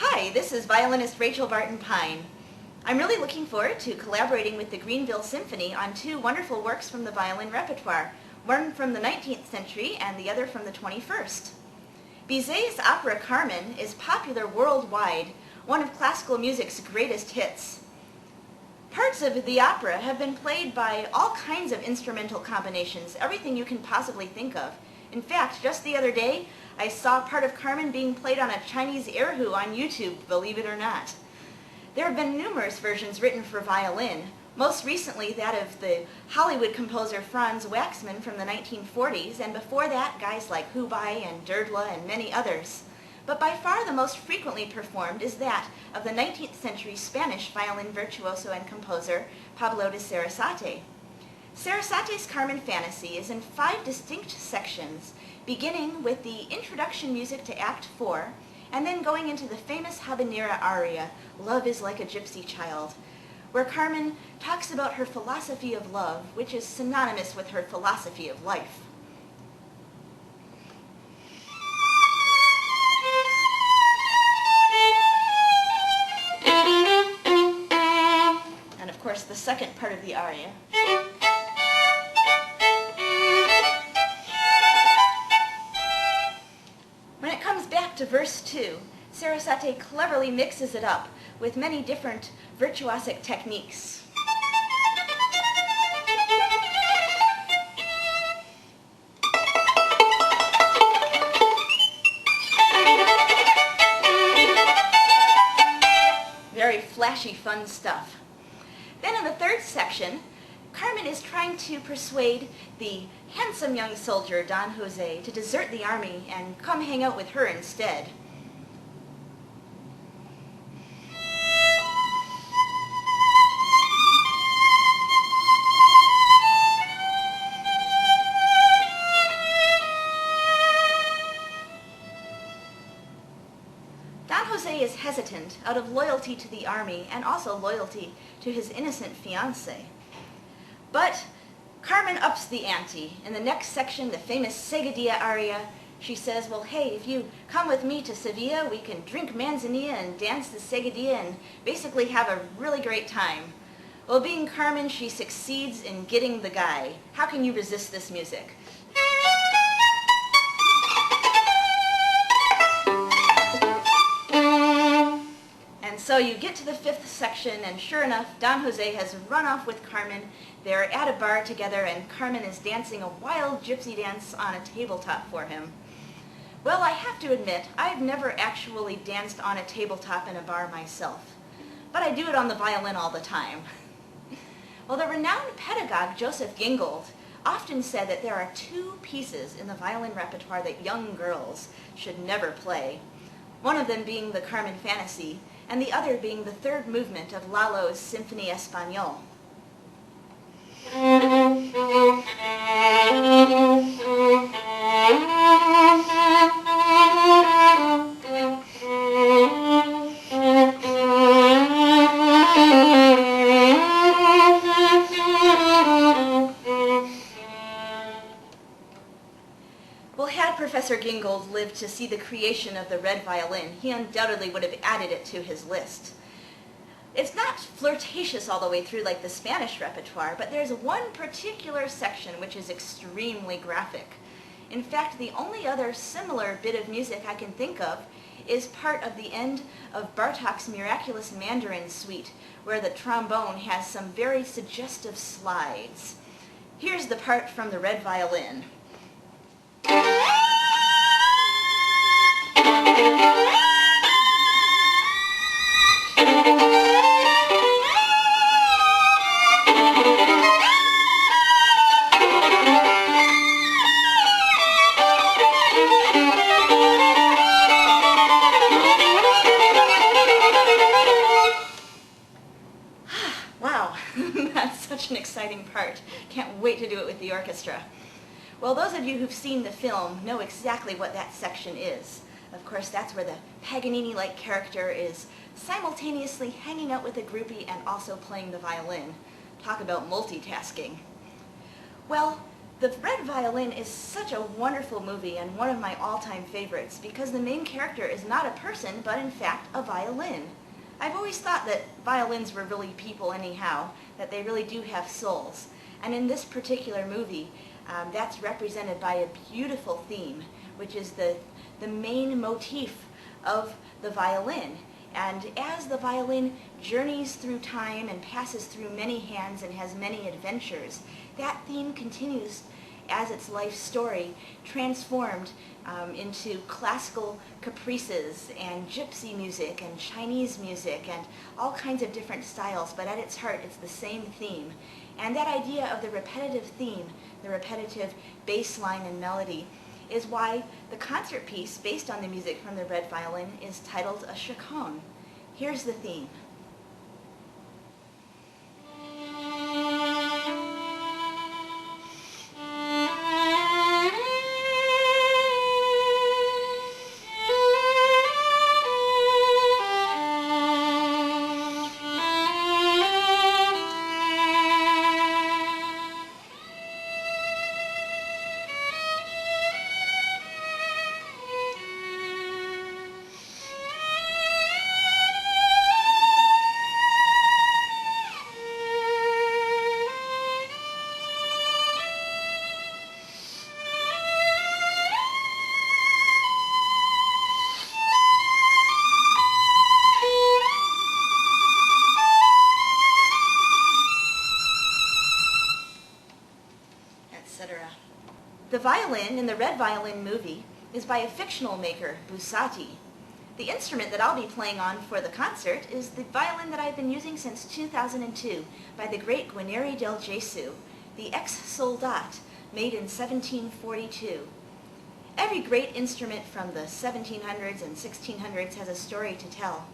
Hi, this is violinist Rachel Barton Pine. I'm really looking forward to collaborating with the Greenville Symphony on two wonderful works from the violin repertoire, one from the 19th century and the other from the 21st. Bizet's opera Carmen is popular worldwide, one of classical music's greatest hits. Parts of the opera have been played by all kinds of instrumental combinations, everything you can possibly think of. In fact, just the other day, I saw part of Carmen being played on a Chinese erhu on YouTube, believe it or not. There have been numerous versions written for violin, most recently that of the Hollywood composer Franz Waxman from the 1940s, and before that, guys like Hubai and Derdla and many others. But by far the most frequently performed is that of the 19th century Spanish violin virtuoso and composer Pablo de Sarasate. Sarasate's Carmen Fantasy is in 5 distinct sections, beginning with the introduction music to Act 4, and then going into the famous habanera aria, Love is Like a Gypsy Child, where Carmen talks about her philosophy of love, which is synonymous with her philosophy of life. And of course, the second part of the aria. When it comes back to verse 2, Sarasate cleverly mixes it up with many different virtuosic techniques. Very flashy, fun stuff. Then in the third section, Carmen is trying to persuade the handsome young soldier, Don Jose, to desert the army and come hang out with her instead. Don Jose is hesitant out of loyalty to the army and also loyalty to his innocent fiancée. But Carmen ups the ante. In the next section, the famous Seguidilla aria, she says, well, hey, if you come with me to Sevilla, we can drink manzanilla and dance the Seguidilla and basically have a really great time. Well, being Carmen, she succeeds in getting the guy. How can you resist this music? So you get to the 5th section, and sure enough, Don Jose has run off with Carmen. They're at a bar together, and Carmen is dancing a wild gypsy dance on a tabletop for him. Well, I have to admit, I've never actually danced on a tabletop in a bar myself, but I do it on the violin all the time. Well, the renowned pedagogue Joseph Gingold often said that there are 2 pieces in the violin repertoire that young girls should never play, one of them being the Carmen Fantasy, and the other being the 3rd movement of Lalo's Symphonie Espagnole. Well, had Professor Gingold lived to see the creation of the Red Violin, he undoubtedly would have added it to his list. It's not flirtatious all the way through like the Spanish repertoire, but there's one particular section which is extremely graphic. In fact, the only other similar bit of music I can think of is part of the end of Bartók's Miraculous Mandarin Suite, where the trombone has some very suggestive slides. Here's the part from the Red Violin. Wow, that's such an exciting part. Can't wait to do it with the orchestra. Well, those of you who've seen the film know exactly what that section is. Of course, that's where the Paganini-like character is simultaneously hanging out with a groupie and also playing the violin. Talk about multitasking. Well, The Red Violin is such a wonderful movie and one of my all-time favorites because the main character is not a person, but in fact a violin. I've always thought that violins were really people anyhow, that they really do have souls. And in this particular movie, that's represented by a beautiful theme, which is the main motif of the violin. And as the violin journeys through time and passes through many hands and has many adventures, that theme continues as its life story, transformed into classical caprices and gypsy music and Chinese music and all kinds of different styles, but at its heart it's the same theme. And that idea of the repetitive theme, the repetitive bass line and melody, is why the concert piece based on the music from the Red Violin is titled a Chaconne. Here's the theme. The violin in the Red Violin movie is by a fictional maker, Busati. The instrument that I'll be playing on for the concert is the violin that I've been using since 2002 by the great Guarneri del Gesù, the ex-soldat, made in 1742. Every great instrument from the 1700s and 1600s has a story to tell,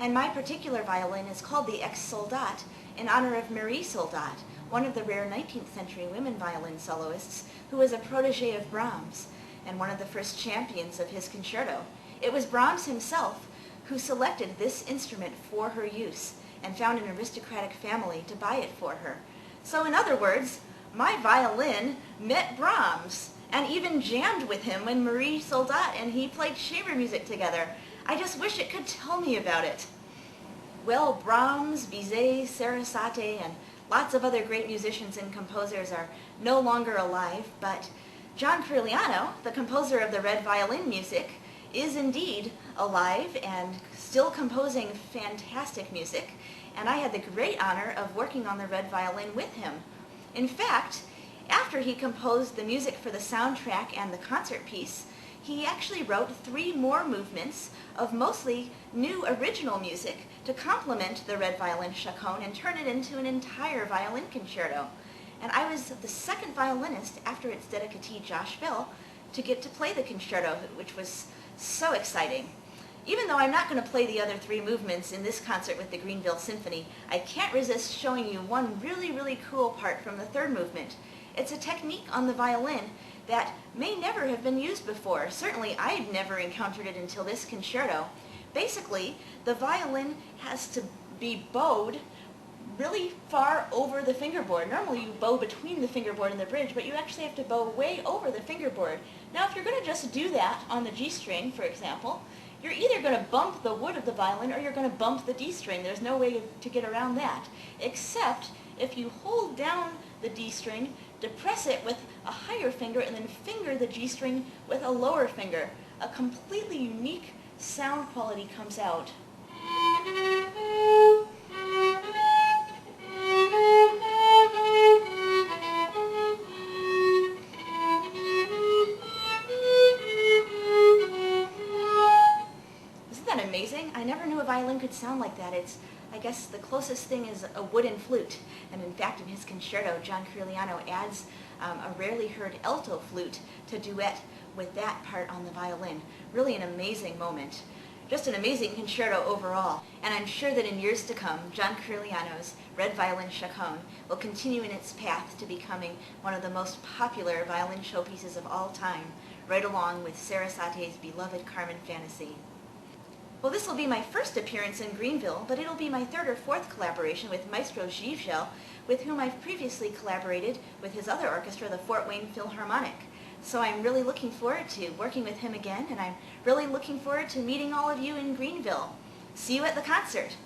and my particular violin is called the ex-soldat in honor of Marie Soldat, one of the rare 19th century women violin soloists who was a protege of Brahms and one of the first champions of his concerto. It was Brahms himself who selected this instrument for her use and found an aristocratic family to buy it for her. So in other words, my violin met Brahms and even jammed with him when Marie Soldat and he played chamber music together. I just wish it could tell me about it. Well, Brahms, Bizet, Sarasate, and lots of other great musicians and composers are no longer alive, but John Corigliano, the composer of the Red Violin music, is indeed alive and still composing fantastic music, and I had the great honor of working on the Red Violin with him. In fact, after he composed the music for the soundtrack and the concert piece, he actually wrote 3 more movements of mostly new original music to complement the Red Violin Chaconne and turn it into an entire violin concerto. And I was the second violinist after its dedicatee Josh Bell to get to play the concerto, which was so exciting. Even though I'm not going to play the other 3 movements in this concert with the Greenville Symphony, I can't resist showing you one really, really cool part from the 3rd movement. It's a technique on the violin that may never have been used before. Certainly I had never encountered it until this concerto. Basically, the violin has to be bowed really far over the fingerboard. Normally you bow between the fingerboard and the bridge, but you actually have to bow way over the fingerboard. Now if you're going to just do that on the G string, for example, you're either going to bump the wood of the violin or you're going to bump the D string. There's no way to get around that, except if you hold down the D string, depress it with a higher finger, and then finger the G string with a lower finger. A completely unique sound quality comes out. Isn't that amazing? I never knew a violin could sound like that. I guess the closest thing is a wooden flute, and in fact in his concerto, John Corigliano adds a rarely heard alto flute to duet with that part on the violin. Really an amazing moment. Just an amazing concerto overall, and I'm sure that in years to come, John Corigliano's Red Violin Chaconne will continue in its path to becoming one of the most popular violin showpieces of all time, right along with Sarasate's beloved Carmen fantasy. Well, this will be my first appearance in Greenville, but it'll be my third or fourth collaboration with Maestro Givgel, with whom I've previously collaborated with his other orchestra, the Fort Wayne Philharmonic. So I'm really looking forward to working with him again, and I'm really looking forward to meeting all of you in Greenville. See you at the concert.